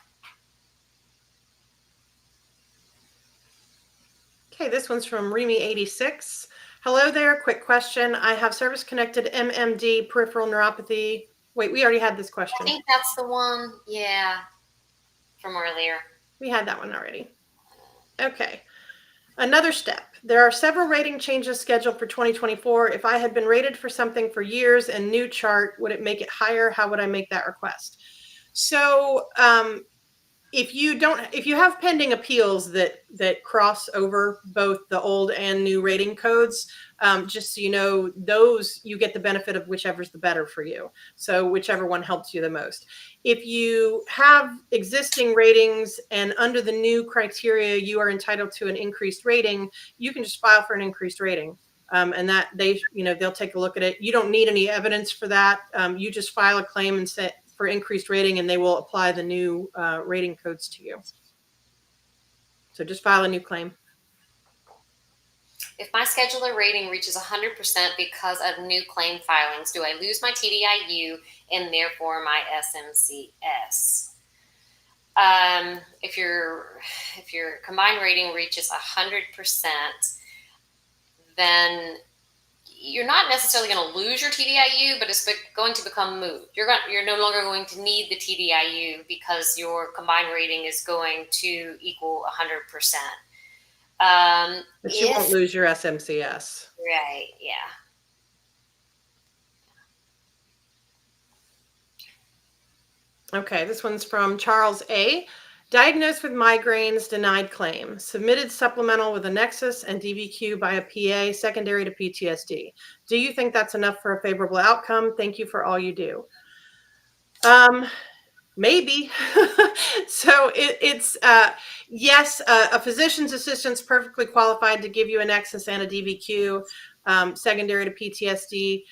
Okay, this one's from Remy86. Hello there, quick question. I have service-connected MMD, peripheral neuropathy. Wait, we already had this question. I think that's the one, yeah, from earlier. We had that one already. Okay. Another step. There are several rating changes scheduled for 2024. If I had been rated for something for years and new chart, would it make it higher? How would I make that request? So if you have pending appeals that cross over both the old and new rating codes, just so you know, those you get the benefit of whichever's the better for you. So whichever one helps you the most. If you have existing ratings and under the new criteria you are entitled to an increased rating, you can just file for an increased rating. And that they'll take a look at it. You don't need any evidence for that. You just file a claim and say for increased rating, and they will apply the new rating codes to you. So just file a new claim. If my scheduler rating reaches 100% because of new claim filings, do I lose my TDIU and therefore my SMCS? If your combined rating reaches 100%, then you're not necessarily going to lose your TDIU, but it's going to become moot. You're no longer going to need the TDIU because your combined rating is going to equal 100%. But you won't lose your SMCS. Right, yeah. Okay, this one's from Charles A. Diagnosed with migraines, denied claim. Submitted supplemental with a nexus and DBQ by a PA secondary to PTSD. Do you think that's enough for a favorable outcome? Thank you for all you do. Maybe. So it's yes, a physician's assistant's perfectly qualified to give you a Nexus and a DBQ, secondary to PTSD.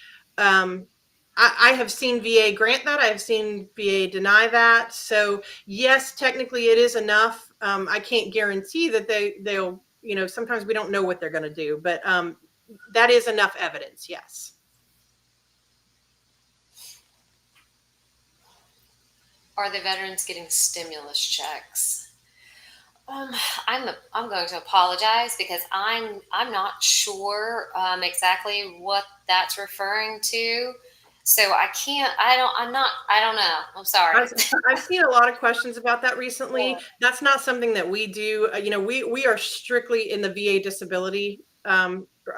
I have seen VA grant that. I have seen VA deny that. So yes, technically it is enough. I can't guarantee that they'll, sometimes we don't know what they're going to do, but that is enough evidence. Yes. Are the veterans getting stimulus checks? I'm going to apologize because I'm not sure exactly what that's referring to. So I don't know. I'm sorry. I've seen a lot of questions about that recently. That's not something that we do. We are strictly in the VA disability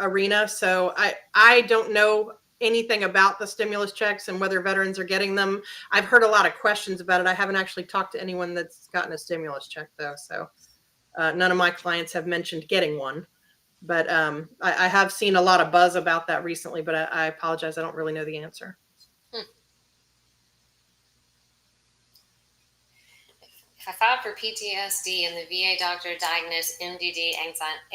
arena. So I don't know anything about the stimulus checks and whether veterans are getting them. I've heard a lot of questions about it. I haven't actually talked to anyone that's gotten a stimulus check though. So none of my clients have mentioned getting one. But I have seen a lot of buzz about that recently, but I apologize. I don't really know the answer. If I filed for PTSD and the VA doctor diagnosed MDD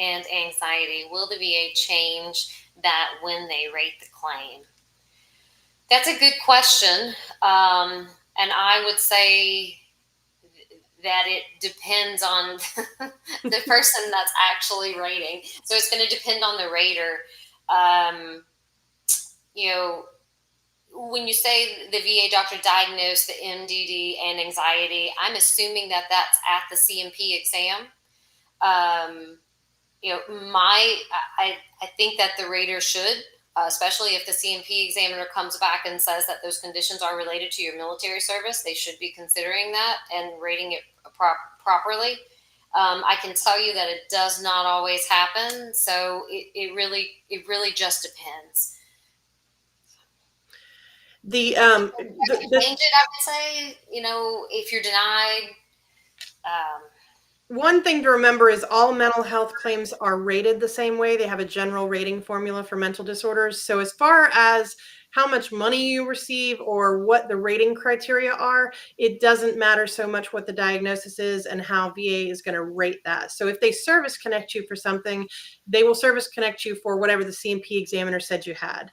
and anxiety, will the VA change that when they rate the claim? That's a good question. And I would say that it depends on the person that's actually rating. So it's going to depend on the rater. You know, when you say the VA doctor diagnosed the MDD and anxiety, I'm assuming that that's at the CMP exam. I think that the rater should, especially if the CMP examiner comes back and says that those conditions are related to your military service, they should be considering that and rating it properly. I can tell you that it does not always happen, so it really just depends. The change it, I would say, if you're denied. One thing to remember is all mental health claims are rated the same way. They have a general rating formula for mental disorders. So as far as how much money you receive or what the rating criteria are, it doesn't matter so much what the diagnosis is and how VA is going to rate that. So if they service connect you for something, they will service connect you for whatever the CMP examiner said you had.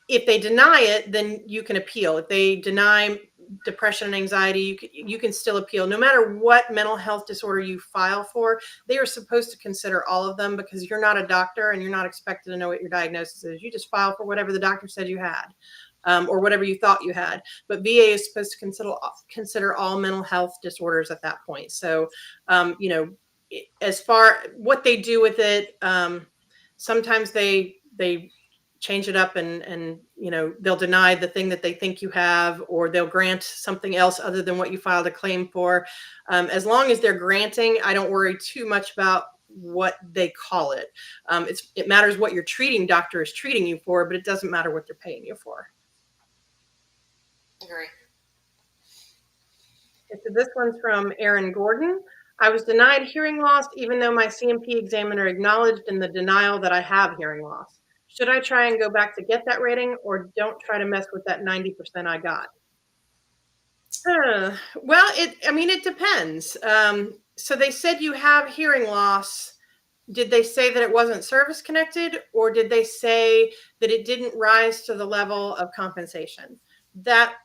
If they deny it, then you can appeal. If they deny depression and anxiety, you can still appeal. No matter what mental health disorder you file for, they are supposed to consider all of them because you're not a doctor and you're not expected to know what your diagnosis is. You just file for whatever the doctor said you had, or whatever you thought you had. But VA is supposed to consider all mental health disorders at that point. So, as far what they do with it, sometimes they change it up and they'll deny the thing that they think you have, or they'll grant something else other than what you filed a claim for. As long as they're granting, I don't worry too much about what they call it. It matters what your treating doctor is treating you for, but it doesn't matter what they're paying you for. Agree. So this one's from Aaron Gordon. I was denied hearing loss even though my CMP examiner acknowledged in the denial that I have hearing loss. Should I try and go back to get that rating, or don't try to mess with that 90% I got? Well, it depends. So they said you have hearing loss. Did they say that it wasn't service connected, or did they say that it didn't rise to the level of compensation? That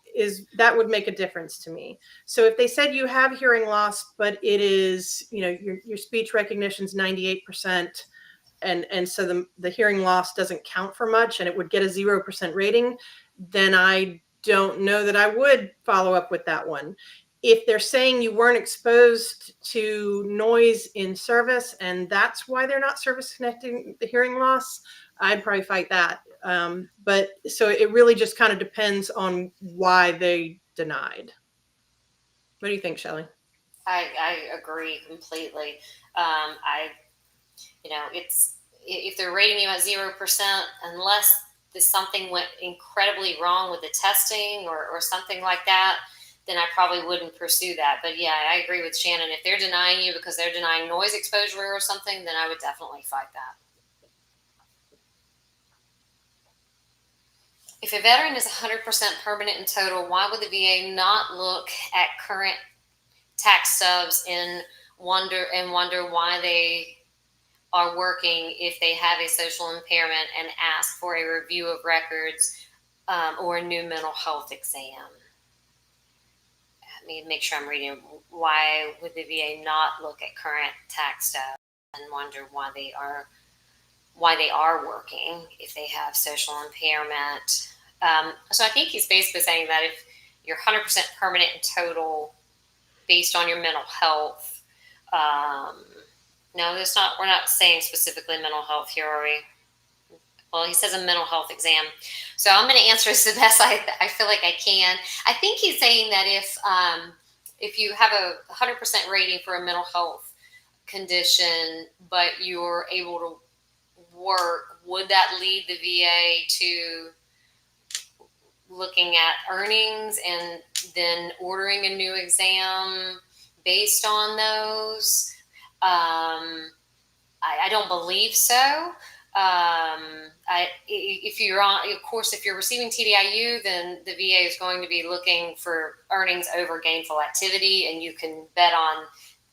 would make a difference to me. So if they said you have hearing loss, but it is, your speech recognition's 98%, and so the hearing loss doesn't count for much and it would get a 0% rating, then I don't know that I would follow up with that one. If they're saying you weren't exposed to noise in service and that's why they're not service connecting the hearing loss, I'd probably fight that. But so it really just kind of depends on why they denied. What do you think, Shelly? I agree completely. It's if they're rating you at 0%, unless something went incredibly wrong with the testing or something like that, then I probably wouldn't pursue that. But yeah, I agree with Shannon. If they're denying you because they're denying noise exposure or something, then I would definitely fight that. If a veteran is 100% permanent in total, why would the VA not look at current tax stubs and wonder why they are working if they have a social impairment and ask for a review of records or a new mental health exam? Let me make sure I'm reading. Why would the VA not look at current tax stubs and wonder why they are working if they have social impairment? So I think he's basically saying that if you're 100% permanent in total based on your mental health, no, there's not. We're not saying specifically mental health here, are we? Well, he says a mental health exam. So I'm going to answer this the best I feel like I can. I think he's saying that if you have a 100% rating for a mental health condition, but you're able to work, would that lead the VA to looking at earnings and then ordering a new exam based on those? I don't believe so. If you're on, of course, if you're receiving TDIU, then the VA is going to be looking for earnings over gainful activity, and you can bet on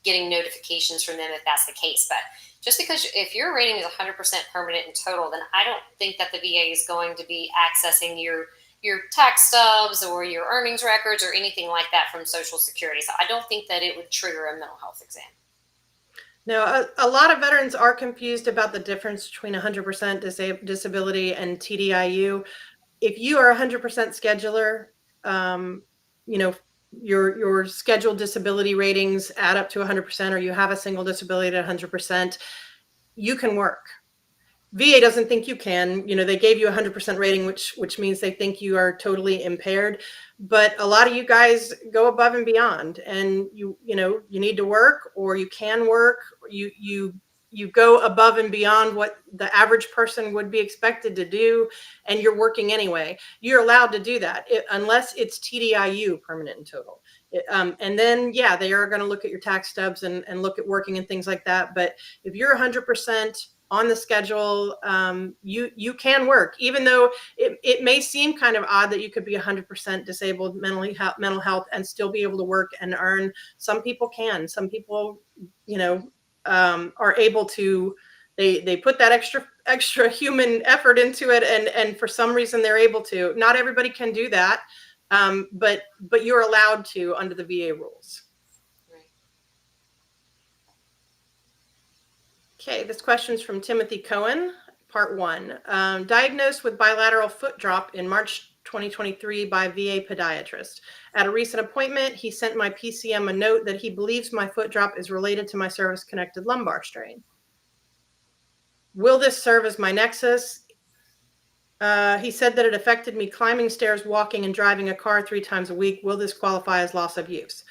getting notifications from them if that's the case. But just because if your rating is 100% permanent in total, then I don't think that the VA is going to be accessing your tax stubs or your earnings records or anything like that from Social Security. So I don't think that it would trigger a mental health exam. Now, a lot of veterans are confused about the difference between 100% disability and TDIU. If you are 100% scheduler, your scheduled disability ratings add up to 100%, or you have a single disability at 100%, you can work. VA doesn't think you can. They gave you a 100% rating, which means they think you are totally impaired. But a lot of you guys go above and beyond, and you need to work, or you can work. You go above and beyond what the average person would be expected to do, and you're working anyway. You're allowed to do that unless it's TDIU, permanent in total. And then, yeah, they are going to look at your tax stubs and look at working and things like that. But if you're 100% on the schedule, you can work, even though it may seem kind of odd that you could be 100% disabled mental health and still be able to work and earn. Some people can. Some people, are able to. They put that extra human effort into it, and for some reason they're able to. Not everybody can do that, but you're allowed to under the VA rules. Okay, this question is from Timothy Cohen, part 1. Diagnosed with bilateral foot drop in March 2023 by VA podiatrist. At a recent appointment, he sent my PCM a note that he believes my foot drop is related to my service-connected lumbar strain. Will this serve as my nexus? He said that it affected me climbing stairs, walking, and driving a car 3 times a week. Will this qualify as loss of use?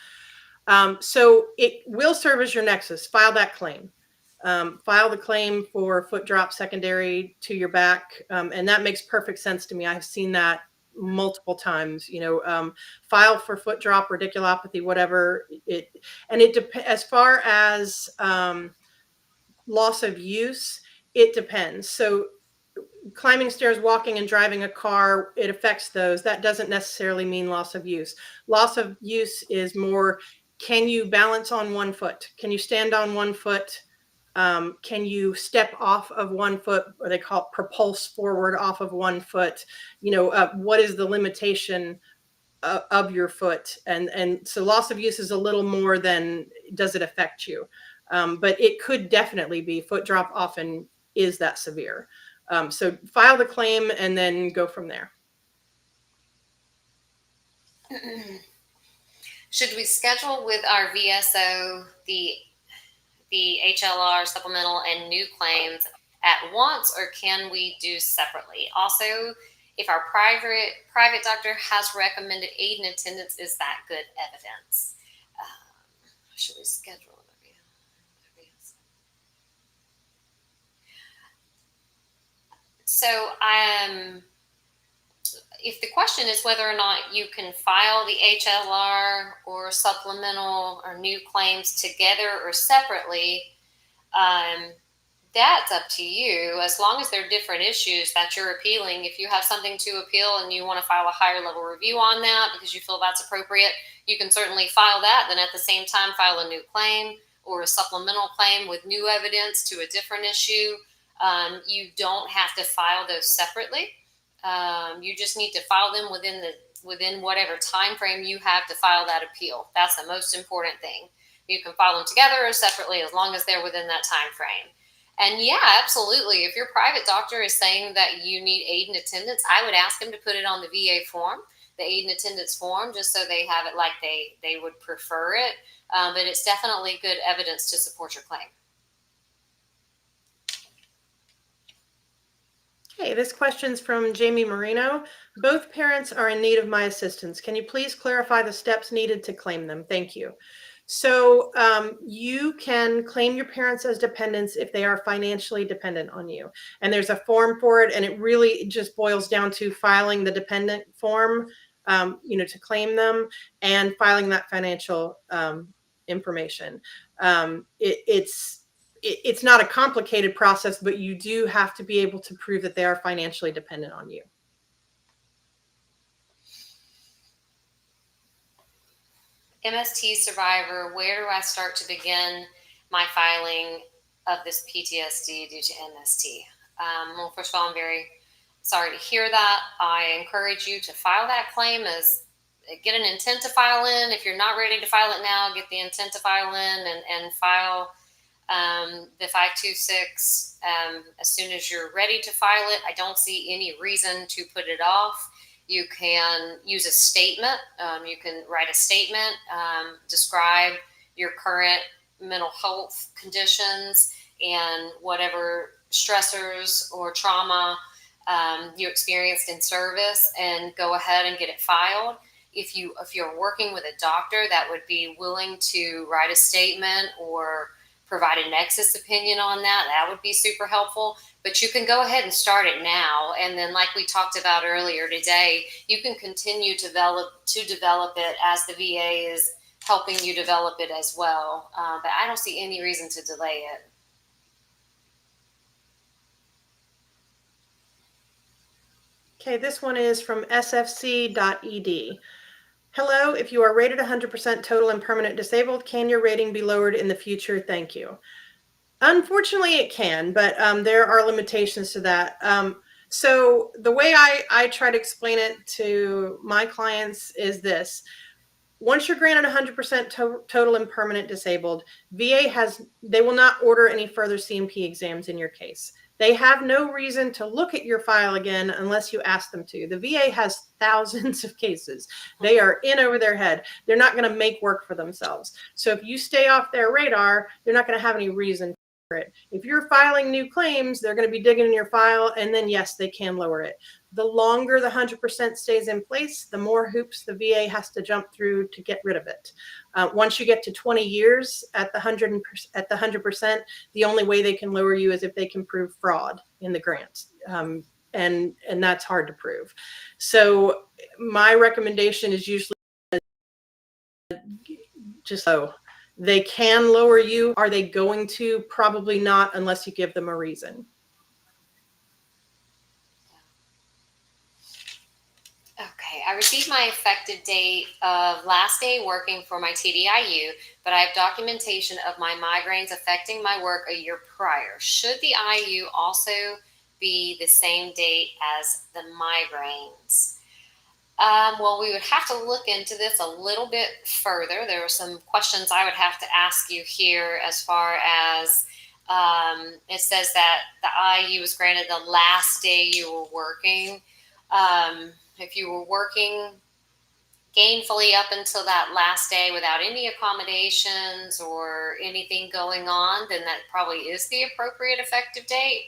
So it will serve as your nexus. File that claim. File the claim for foot drop secondary to your back. And that makes perfect sense to me. I've seen that multiple times, file for foot drop, radiculopathy, whatever as far as loss of use, it depends. So climbing stairs, walking, and driving a car, it affects those. That doesn't necessarily mean loss of use. Loss of use is more, can you balance on one foot? Can you stand on one foot? Can you step off of one foot, or they call it propulse forward off of one foot? What is the limitation of your foot? And so loss of use is a little more than does it affect you? But it could definitely be. Foot drop often is that severe. So file the claim and then go from there. Should we schedule with our VSO the HLR supplemental and new claims at once, or can we do separately? Also, if our private doctor has recommended aid in attendance, is that good evidence? Should we schedule? So, if the question is whether or not you can file the HLR or supplemental or new claims together or separately, That's up to you. As long as they're different issues that you're appealing, if you have something to appeal and you want to file a higher level review on that because you feel that's appropriate, you can certainly file that. Then at the same time, file a new claim or a supplemental claim with new evidence to a different issue. You don't have to file those separately. You just need to file them within whatever time frame you have to file that appeal. That's the most important thing. You can file them together or separately as long as they're within that time frame. And yeah, absolutely. If your private doctor is saying that you need aid and attendance, I would ask them to put it on the VA form, the aid and attendance form, just so they have it like they would prefer it. But it's definitely good evidence to support your claim. Okay, this question's from Jamie Marino. Both parents are in need of my assistance. Can you please clarify the steps needed to claim them? Thank you. So you can claim your parents as dependents if they are financially dependent on you. And there's a form for it, and it really just boils down to filing the dependent form, to claim them and filing that financial information. It's not a complicated process, but you do have to be able to prove that they are financially dependent on you. MST survivor, where do I start to begin my filing of this PTSD due to MST? Well, first of all, I'm very sorry to hear that. I encourage you to file that claim get an intent to file in. If you're not ready to file it now, get the intent to file in and file the 526 as soon as you're ready to file it. I don't see any reason to put it off. You can use a statement. You can write a statement, describe your current mental health conditions and whatever stressors or trauma you experienced in service, and go ahead and get it filed. If you're working with a doctor that would be willing to write a statement or provide a nexus opinion on that, that would be super helpful. But you can go ahead and start it now. And then, like we talked about earlier today, you can continue to develop it as the VA is helping you develop it as well. But I don't see any reason to delay it. Okay, this one is from sfc.ed. Hello, if you are rated 100% total and permanent disabled, can your rating be lowered in the future? Thank you. Unfortunately, it can, but there are limitations to that. So the way I try to explain it to my clients is this. Once you're granted 100% total and permanent disabled, they will not order any further C&P exams in your case. They have no reason to look at your file again unless you ask them to. The VA has thousands of cases. They are in over their head. They're not going to make work for themselves. So if you stay off their radar, they're not going to have any reason for it. If you're filing new claims, they're going to be digging in your file, and then yes, they can lower it. The longer the 100% stays in place, the more hoops the VA has to jump through to get rid of it. Once you get to 20 years at the 100%, the only way they can lower you is if they can prove fraud in the grant. And that's hard to prove. So my recommendation is usually just so they can lower you. Are they going to? Probably not, unless you give them a reason. Okay, I received my effective date of last day working for my TDIU, but I have documentation of my migraines affecting my work a year prior. Should the IU also be the same date as the migraines? Well, we would have to look into this a little bit further. There are some questions I would have to ask you here as far as it says that the IU was granted the last day you were working. If you were working gainfully up until that last day without any accommodations or anything going on, then that probably is the appropriate effective date.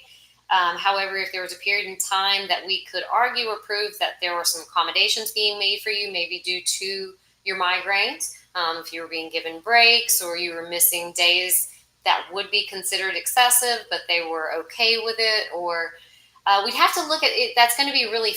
However, if there was a period in time that we could argue or prove that there were some accommodations being made for you, maybe due to your migraines, if you were being given breaks or you were missing days that would be considered excessive, but they were okay with it, or we'd have to look at it. That's going to be really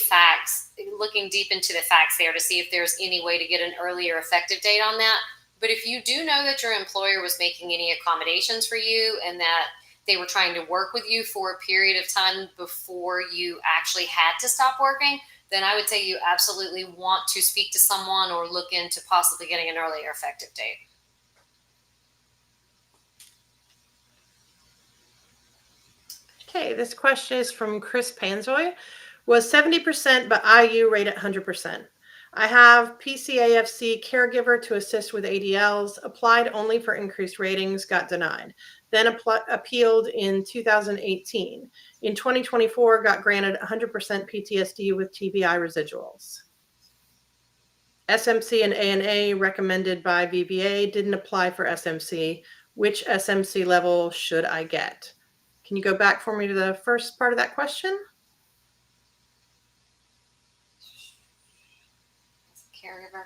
looking deep into the facts there to see if there's any way to get an earlier effective date on that. But if you do know that your employer was making any accommodations for you and that they were trying to work with you for a period of time before you actually had to stop working, then I would say you absolutely want to speak to someone or look into possibly getting an earlier effective date. Okay, this question is from Chris Panzoy. Was 70% but IU rate at 100%? I have PCAFC caregiver to assist with ADLs, applied only for increased ratings, got denied. Then appealed in 2018. In 2024, got granted 100% PTSD with TBI residuals. SMC and ANA recommended by VBA, didn't apply for SMC. Which SMC level should I get? Can you go back for me to the first part of that question? Caregiver.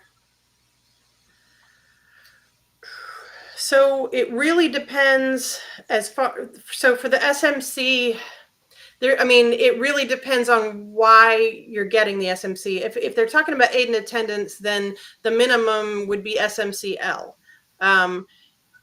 So it really depends so for the SMC, it really depends on why you're getting the SMC. If they're talking about aid and attendance, then the minimum would be SMCL.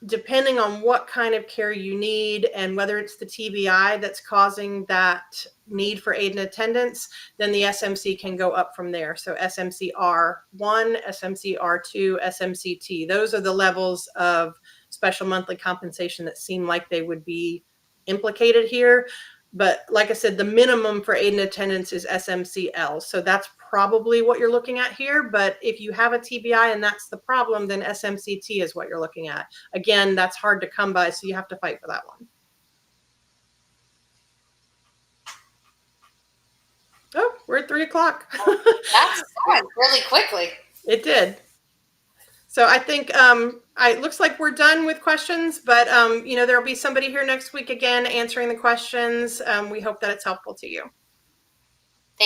Depending on what kind of care you need and whether it's the TBI that's causing that need for aid and attendance, then the SMC can go up from there. So SMCR1, SMCR2, SMCT, those are the levels of special monthly compensation that seem like they would be implicated here. But like I said, the minimum for aid and attendance is SMCL. So that's probably what you're looking at here. But if you have a TBI and that's the problem, then SMCT is what you're looking at. Again, that's hard to come by, so you have to fight for that one. Oh, we're at 3 o'clock. That's going really quickly. It did. So I think it looks like we're done with questions, but there'll be somebody here next week again answering the questions. We hope that it's helpful to you.